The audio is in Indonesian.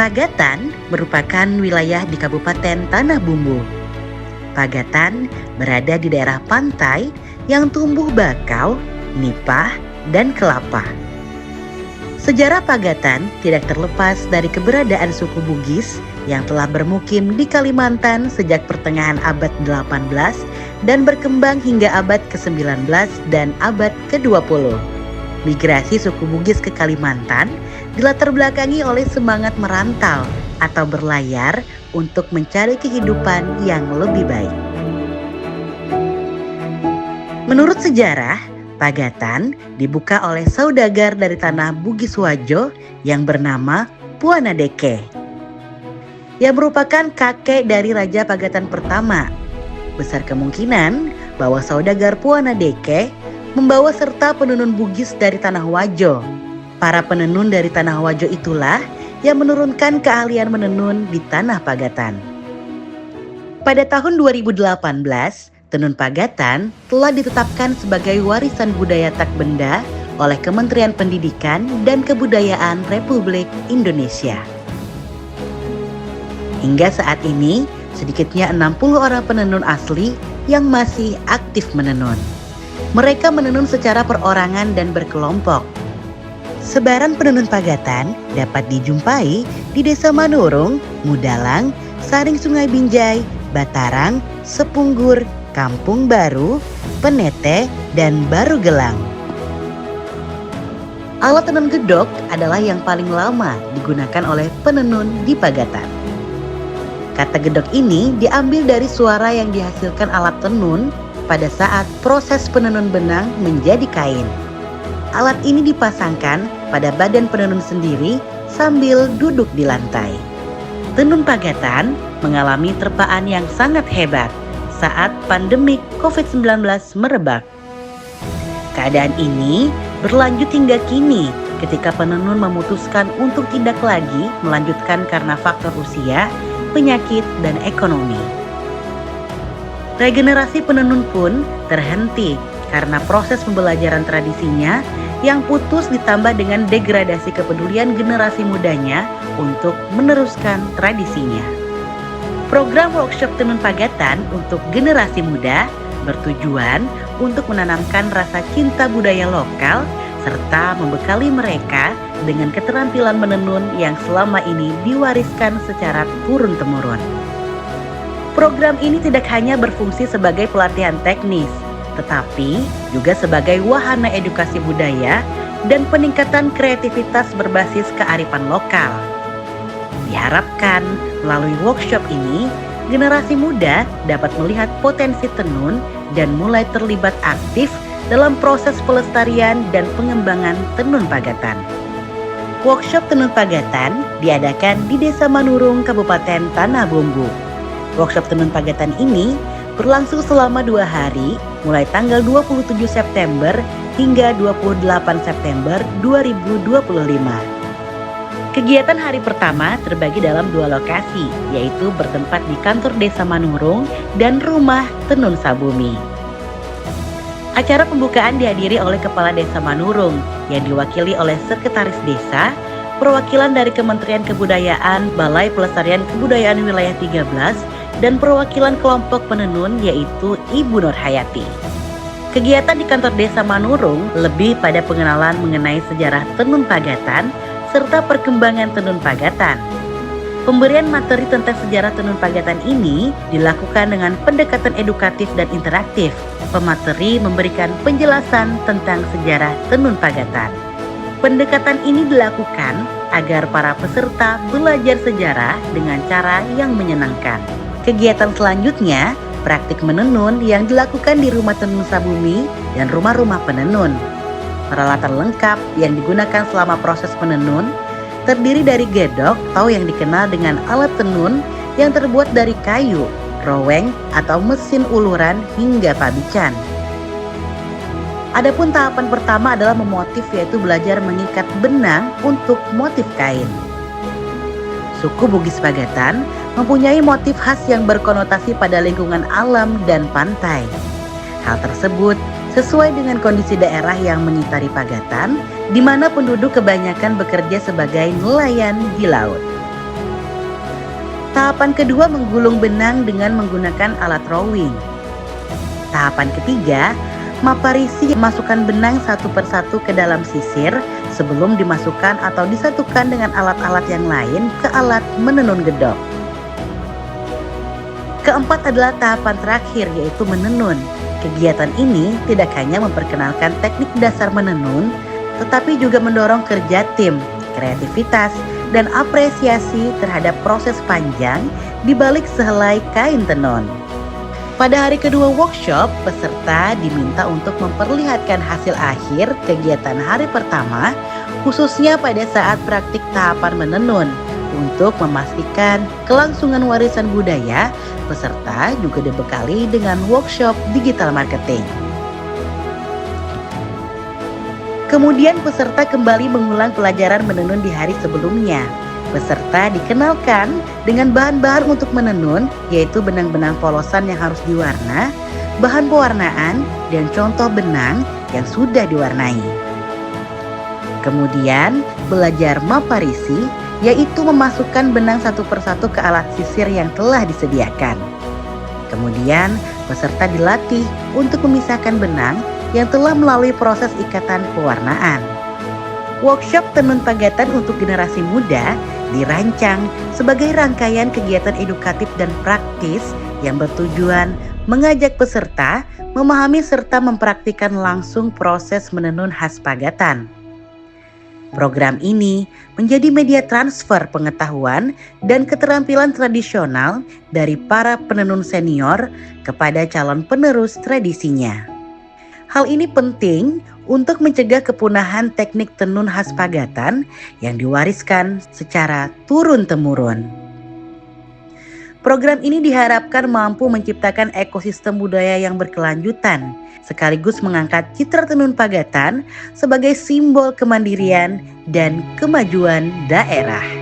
Pagatan merupakan wilayah di Kabupaten Tanah Bumbu. Pagatan berada di daerah pantai yang tumbuh bakau, nipah, dan kelapa. Sejarah Pagatan tidak terlepas dari keberadaan suku Bugis yang telah bermukim di Kalimantan sejak pertengahan abad 18 dan berkembang hingga abad ke-19 dan abad ke-20. Migrasi suku Bugis ke Kalimantan dilatar belakangi oleh semangat merantau atau berlayar untuk mencari kehidupan yang lebih baik. Menurut sejarah, Pagatan dibuka oleh saudagar dari tanah Bugis Wajo yang bernama Puanadeke, yang merupakan kakek dari Raja Pagatan pertama. Besar kemungkinan bahwa saudagar Puanadeke membawa serta penenun Bugis dari tanah Wajo. Para penenun dari tanah Wajo itulah yang menurunkan keahlian menenun di tanah Pagatan. Pada tahun 2018, tenun Pagatan telah ditetapkan sebagai warisan budaya tak benda oleh Kementerian Pendidikan dan Kebudayaan Republik Indonesia. Hingga saat ini, sedikitnya 60 orang penenun asli yang masih aktif menenun. Mereka menenun secara perorangan dan berkelompok. Sebaran penenun Pagatan dapat dijumpai di Desa Manurung, Mudalang, Saring Sungai Binjai, Batarang, Sepunggur, Kampung Baru, Penete, dan Baru Gelang. Alat tenun gedok adalah yang paling lama digunakan oleh penenun di Pagatan. Kata gedok ini diambil dari suara yang dihasilkan alat tenun pada saat proses penenun benang menjadi kain. Alat ini dipasangkan pada badan penenun sendiri sambil duduk di lantai. Tenun Pagatan mengalami terpaan yang sangat hebat saat pandemi COVID-19 merebak. Keadaan ini berlanjut hingga kini ketika penenun memutuskan untuk tidak lagi melanjutkan karena faktor usia, penyakit, dan ekonomi. Regenerasi penenun pun terhenti karena proses pembelajaran tradisinya yang putus ditambah dengan degradasi kepedulian generasi mudanya untuk meneruskan tradisinya. Program workshop tenun Pagatan untuk generasi muda bertujuan untuk menanamkan rasa cinta budaya lokal serta membekali mereka dengan keterampilan menenun yang selama ini diwariskan secara turun-temurun. Program ini tidak hanya berfungsi sebagai pelatihan teknis, tetapi juga sebagai wahana edukasi budaya dan peningkatan kreativitas berbasis kearifan lokal. Diharapkan melalui workshop ini, generasi muda dapat melihat potensi tenun dan mulai terlibat aktif dalam proses pelestarian dan pengembangan tenun Pagatan. Workshop tenun Pagatan diadakan di Desa Manurung, Kabupaten Tanah Bumbu. Workshop tenun Pagatan ini berlangsung selama 2 hari, mulai tanggal 27 September hingga 28 September 2025. Kegiatan hari pertama terbagi dalam 2 lokasi, yaitu bertempat di kantor Desa Manurung dan Rumah Tenun Sabumi. Acara pembukaan dihadiri oleh Kepala Desa Manurung yang diwakili oleh Sekretaris Desa, perwakilan dari Kementerian Kebudayaan, Balai Pelestarian Kebudayaan Wilayah 13, dan perwakilan kelompok penenun yaitu Ibu Nur Hayati. Kegiatan di kantor Desa Manurung lebih pada pengenalan mengenai sejarah tenun Pagatan serta perkembangan tenun Pagatan. Pemberian materi tentang sejarah tenun Pagatan ini dilakukan dengan pendekatan edukatif dan interaktif. Pemateri memberikan penjelasan tentang sejarah tenun Pagatan. Pendekatan ini dilakukan agar para peserta belajar sejarah dengan cara yang menyenangkan. Kegiatan selanjutnya, praktik menenun yang dilakukan di Rumah Tenun Sabumi dan rumah-rumah penenun. Peralatan lengkap yang digunakan selama proses menenun terdiri dari gedok atau yang dikenal dengan alat tenun yang terbuat dari kayu, roweng atau mesin uluran hingga pabican. Adapun tahapan pertama adalah memotif, yaitu belajar mengikat benang untuk motif kain. Suku Bugis Pagatan mempunyai motif khas yang berkonotasi pada lingkungan alam dan pantai. Hal tersebut sesuai dengan kondisi daerah yang mengitari Pagatan, di mana penduduk kebanyakan bekerja sebagai nelayan di laut. Tahapan kedua menggulung benang dengan menggunakan alat rowing. Tahapan ketiga, Maparisi masukkan benang satu persatu ke dalam sisir sebelum dimasukkan atau disatukan dengan alat-alat yang lain ke alat menenun gedok. Keempat adalah tahapan terakhir, yaitu menenun. Kegiatan ini tidak hanya memperkenalkan teknik dasar menenun, tetapi juga mendorong kerja tim, kreativitas, dan apresiasi terhadap proses panjang di balik sehelai kain tenun. Pada hari kedua workshop, peserta diminta untuk memperlihatkan hasil akhir kegiatan hari pertama, khususnya pada saat praktik tahapan menenun. Untuk memastikan kelangsungan warisan budaya, peserta juga dibekali dengan workshop digital marketing. Kemudian peserta kembali mengulang pelajaran menenun di hari sebelumnya. Peserta dikenalkan dengan bahan-bahan untuk menenun, yaitu benang-benang polosan yang harus diwarna, bahan pewarnaan, dan contoh benang yang sudah diwarnai. Kemudian belajar Maparisi, yaitu memasukkan benang satu persatu ke alat sisir yang telah disediakan. Kemudian peserta dilatih untuk memisahkan benang yang telah melalui proses ikatan pewarnaan. Workshop tenun pagatan untuk generasi muda dirancang sebagai rangkaian kegiatan edukatif dan praktis yang bertujuan mengajak peserta memahami serta mempraktikkan langsung proses menenun khas Pagatan. Program ini menjadi media transfer pengetahuan dan keterampilan tradisional dari para penenun senior kepada calon penerus tradisinya. Hal ini penting untuk mencegah kepunahan teknik tenun khas Pagatan yang diwariskan secara turun-temurun. Program ini diharapkan mampu menciptakan ekosistem budaya yang berkelanjutan, sekaligus mengangkat citra tenun Pagatan sebagai simbol kemandirian dan kemajuan daerah.